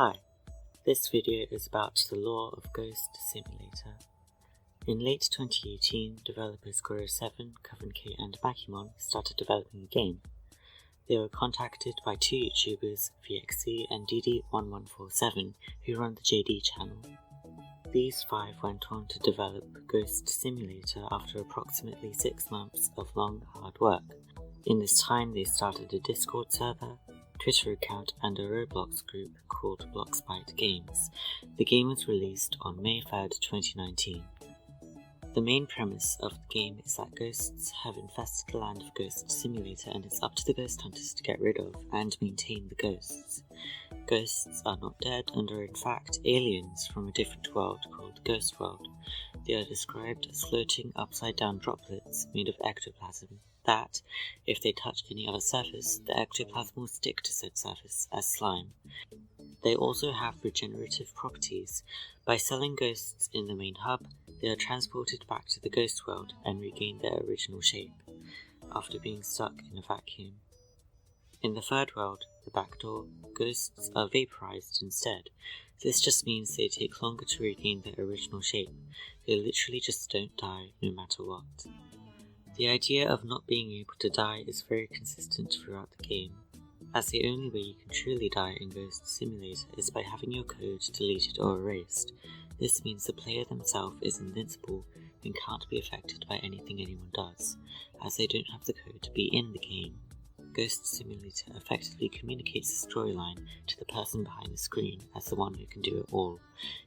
Hi, this video is about the lore of Ghost Simulator. In late 2018, developers Goro7, CovenK and Makimon started developing a game. They were contacted by two YouTubers, VXC and DD1147, who run the JD channel. These five went on to develop Ghost Simulator after approximately 6 months of long, hard work. In this time, they started a Discord server, Twitter account and a Roblox group called Bloxbyte Games. The game was released on May 3rd, 2019. The main premise of the game is that ghosts have infested the land of Ghost Simulator and it's up to the ghost hunters to get rid of and maintain the ghosts. Ghosts are not dead and are in fact aliens from a different world called Ghost World. They are described as floating upside down droplets made of ectoplasm that, if they touch any other surface, the ectoplasm will stick to said surface as slime. They also have regenerative properties. By selling ghosts in the main hub, they are transported back to the ghost world and regain their original shape, after being stuck in a vacuum. In the third world, the backdoor, ghosts are vaporized instead. This just means they take longer to regain their original shape. They literally just don't die no matter what. The idea of not being able to die is very consistent throughout the game, as the only way you can truly die in Ghost Simulator is by having your code deleted or erased. This means the player themselves is invincible and can't be affected by anything anyone does, as they don't have the code to be in the game. Ghost Simulator effectively communicates the storyline to the person behind the screen as the one who can do it all.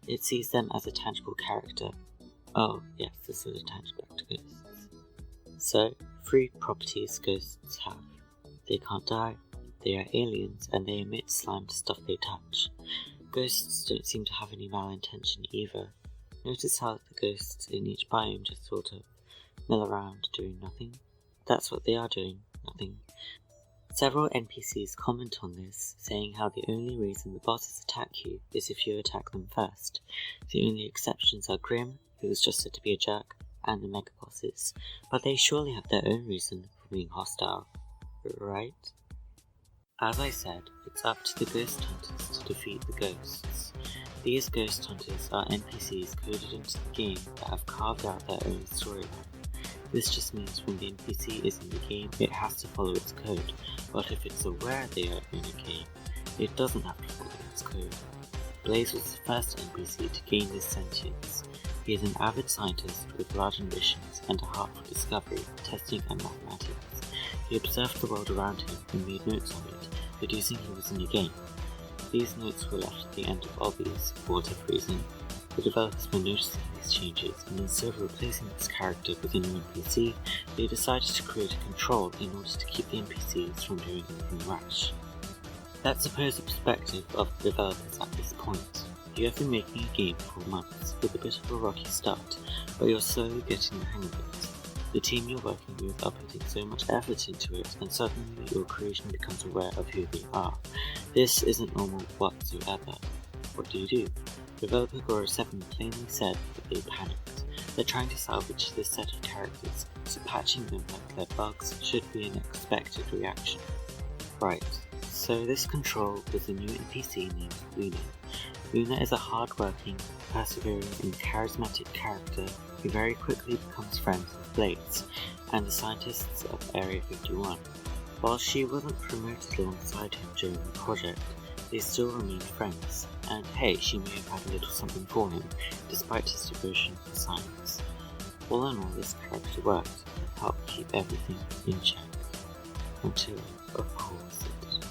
It sees them as a tangible character. Oh yes, this is attached back to ghosts. So, 3 properties ghosts have. They can't die, they are aliens, and they emit slime to stuff they touch. Ghosts don't seem to have any malintention either. Notice how the ghosts in each biome just sort of mill around doing nothing? That's what they are doing, nothing. Several NPCs comment on this, saying how the only reason the bosses attack you is if you attack them first. The only exceptions are Grim, who was just said to be a jerk, and the mega bosses, but they surely have their own reason for being hostile, right? As I said, it's up to the ghost hunters to defeat the ghosts. These ghost hunters are NPCs coded into the game that have carved out their own storyline. This just means when the NPC is in the game, it has to follow its code, but if it's aware they are in a game, it doesn't have to follow its code. Blaze was the first NPC to gain this sentience. He is an avid scientist with large ambitions and a heart for discovery, testing and mathematics. He observed the world around him and made notes on it, deducing he was in a game. These notes were left at the end of obvious, for whatever reason. The developers were noticing these changes, and instead of replacing this character with a new NPC, they decided to create a control in order to keep the NPCs from doing anything rash. Let's suppose the perspective of the developers at this point. You have been making a game for months, with a bit of a rocky start, but you're slowly getting the hang of it. The team you're working with are putting so much effort into it, and suddenly your creation becomes aware of who they are. This isn't normal whatsoever. What do? Developer Goro7 plainly said that they panicked. They're trying to salvage this set of characters, so patching them like they're bugs should be an expected reaction. Right, so this control was a new NPC named Luna. Luna is a hard-working, persevering and charismatic character who very quickly becomes friends with Blaze and the scientists of Area 51. While she wasn't promoted alongside him during the project, they still remained friends, and hey, she may have had a little something for him, despite his devotion for science. All in all, this character worked and helped keep everything in check. Until, of course, it didn't.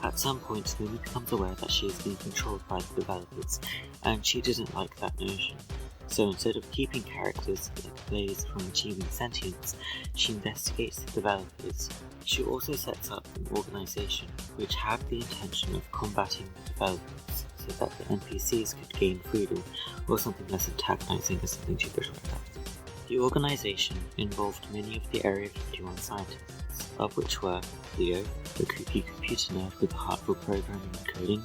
At some point, Luna becomes aware that she is being controlled by the developers, and she didn't like that notion. So instead of keeping characters like Blaze from achieving sentience, she investigates the developers. She also sets up an organization which had the intention of combating the developers so that the NPCs could gain freedom, or something less antagonizing as something too brutal like that. The organization involved many of the Area 51 scientists, of which were Leo, a kooky computer nerd with a heart for programming and coding,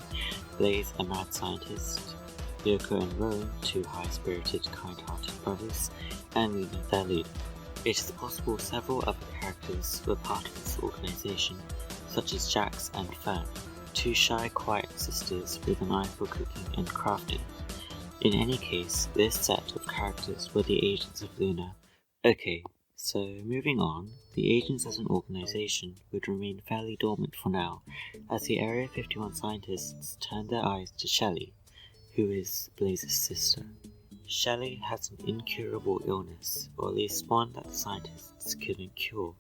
Blaze, a mad scientist, Yoko and Rowan, 2 high-spirited, kind-hearted brothers, and Luna, their leader. It is possible several other characters were part of this organization, such as Jax and Fern. two shy, quiet sisters with an eye for cooking and crafting. In any case, this set of characters were the agents of Luna. Okay, so moving on, the agents as an organization would remain fairly dormant for now, as the Area 51 scientists turned their eyes to Shelley, who is Blaze's sister. Shelley has an incurable illness, or at least one that the scientists couldn't cure.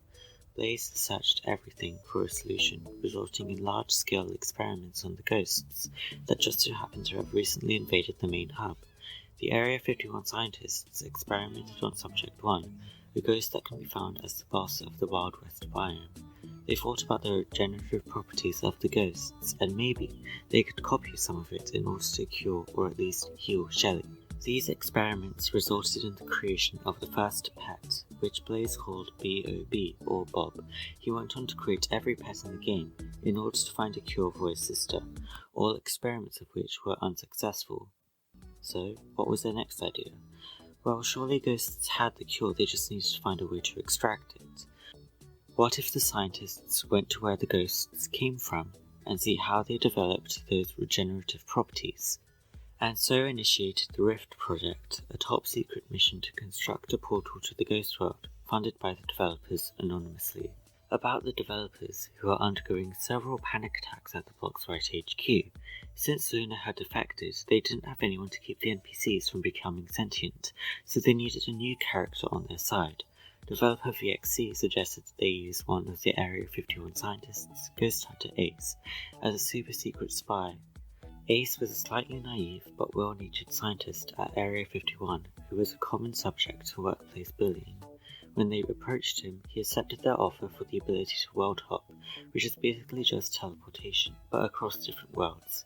Blaze searched everything for a solution, resulting in large-scale experiments on the ghosts that just so happened to have recently invaded the main hub. The Area 51 scientists experimented on Subject 1, a ghost that can be found as the boss of the Wild West biome. They thought about the regenerative properties of the ghosts, and maybe they could copy some of it in order to cure or at least heal Shelley. These experiments resulted in the creation of the first pet, which Blaze called B.O.B, or Bob. He went on to create every pet in the game in order to find a cure for his sister, all experiments of which were unsuccessful. So, what was their next idea? Well, surely ghosts had the cure, they just needed to find a way to extract it. What if the scientists went to where the ghosts came from and see how they developed those regenerative properties? And so initiated the Rift Project, a top-secret mission to construct a portal to the Ghost World, funded by the developers anonymously. About the developers, who are undergoing several panic attacks at the Bloxrite HQ. Since Luna had defected, they didn't have anyone to keep the NPCs from becoming sentient, so they needed a new character on their side. Developer VXC suggested they use one of the Area 51 scientists, Ghost Hunter Ace, as a super-secret spy. Ace was a slightly naive but well-natured scientist at Area 51 who was a common subject to workplace bullying. When they approached him, he accepted their offer for the ability to world hop, which is basically just teleportation, but across different worlds.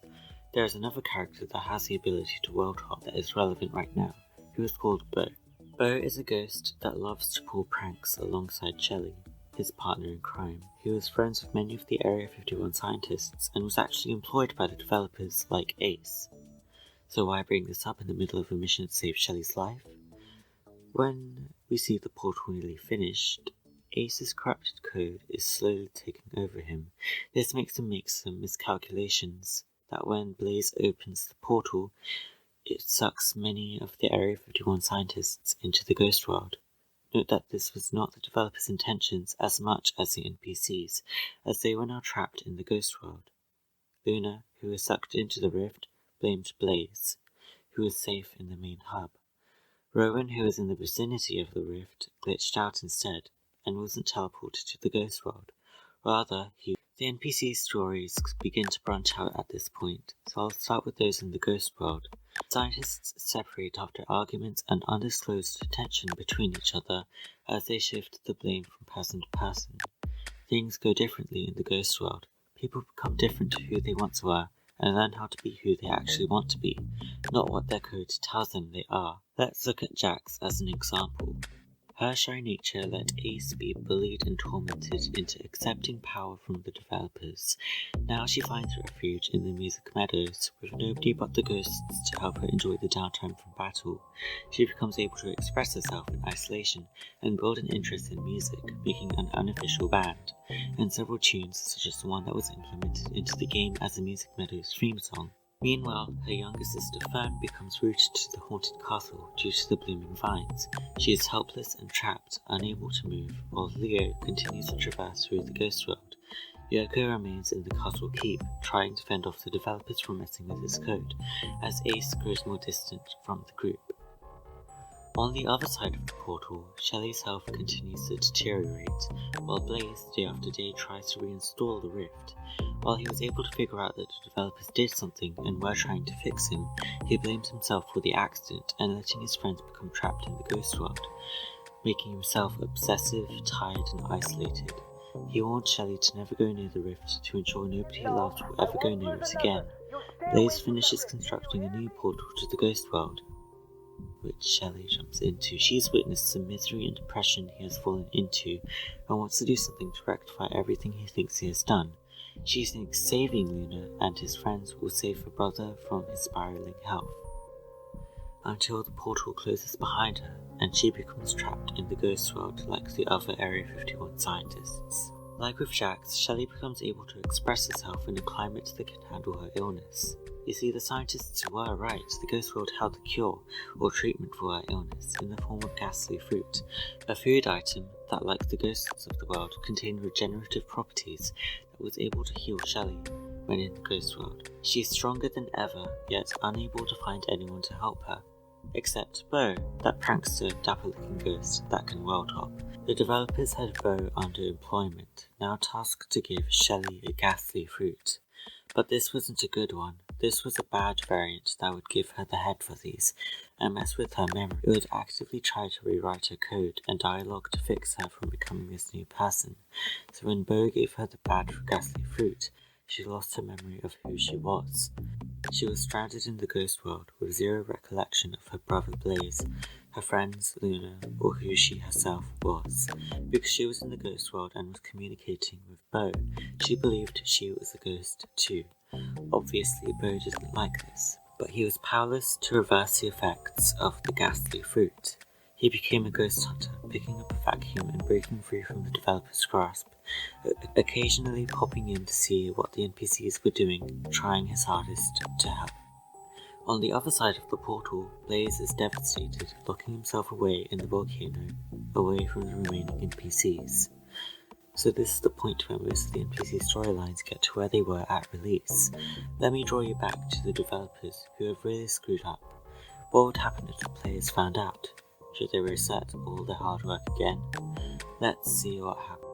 There is another character that has the ability to world hop that is relevant right now, who is called Bo. Bo is a ghost that loves to pull pranks alongside Shelley, his partner in crime, who was friends with many of the Area 51 scientists and was actually employed by the developers like Ace. So why bring this up in the middle of a mission to save Shelley's life? When we see the portal nearly finished, Ace's corrupted code is slowly taking over him. This makes him make some miscalculations that when Blaze opens the portal, it sucks many of the Area 51 scientists into the Ghost World. Note that this was not the developers' intentions as much as the NPCs, as they were now trapped in the Ghost World. Luna, who was sucked into the rift, blamed Blaze, who was safe in the main hub. Rowan, who was in the vicinity of the rift, glitched out instead, and wasn't teleported to the Ghost World. Rather, the NPC stories begin to branch out at this point, so I'll start with those in the Ghost World. Scientists separate after arguments and undisclosed tension between each other as they shift the blame from person to person. Things go differently in the Ghost World. People become different to who they once were and learn how to be who they actually want to be, not what their code tells them they are. Let's look at Jax as an example. Her shy nature let Ace be bullied and tormented into accepting power from the developers. Now she finds refuge in the Music Meadows, with nobody but the ghosts to help her enjoy the downtime from battle. She becomes able to express herself in isolation and build an interest in music, making an unofficial band, and several tunes such as the one that was implemented into the game as the Music Meadows theme song. Meanwhile, her younger sister Fern becomes rooted to the haunted castle due to the blooming vines. She is helpless and trapped, unable to move, while Leo continues to traverse through the Ghost World. Yoko remains in the castle keep, trying to fend off the developers from messing with his code, as Ace grows more distant from the group. On the other side of the portal, Shelley's health continues to deteriorate, while Blaze day after day tries to reinstall the rift. While he was able to figure out that the developers did something and were trying to fix him, he blames himself for the accident and letting his friends become trapped in the Ghost World, making himself obsessive, tired and isolated. He warned Shelley to never go near the rift to ensure nobody he loved will ever go near it again. Blaze finishes constructing a new portal to the Ghost World, which Shelley jumps into. She's witnessed some misery and depression he has fallen into and wants to do something to rectify everything he thinks he has done. She thinks saving Luna and his friends will save her brother from his spiraling health, until the portal closes behind her and she becomes trapped in the Ghost World like the other Area 51 scientists. Like with Jax, Shelley becomes able to express herself in a climate that can handle her illness. You see, the scientists were right. The ghost world held a cure or treatment for her illness in the form of ghastly fruit, a food item that, like the ghosts of the world, contained regenerative properties that was able to heal Shelley when in the ghost world. She is stronger than ever, yet unable to find anyone to help her. Except Bo, that prankster, dapper-looking ghost that can world hop. The developers had Bo under employment, now tasked to give Shelley a ghastly fruit. But this wasn't a good one. This was a bad variant that would give her the head fuzzies and mess with her memory. It would actively try to rewrite her code and dialogue to fix her from becoming this new person. So when Bo gave her the bad ghastly fruit, she lost her memory of who she was. She was stranded in the ghost world with zero recollection of her brother Blaze, her friends, Luna, or who she herself was. Because she was in the ghost world and was communicating with Bo, she believed she was a ghost too. Obviously, Bo didn't like this, but he was powerless to reverse the effects of the ghastly fruit. He became a ghost hunter, picking up a vacuum and breaking free from the developer's grasp, occasionally popping in to see what the NPCs were doing, trying his hardest to help. On the other side of the portal, Blaze is devastated, locking himself away in the volcano, away from the remaining NPCs. So this is the point where most of the NPC storylines get to where they were at release. Let me draw you back to the developers who have really screwed up. What would happen if the players found out? Should they reset all their hard work again? Let's see what happens.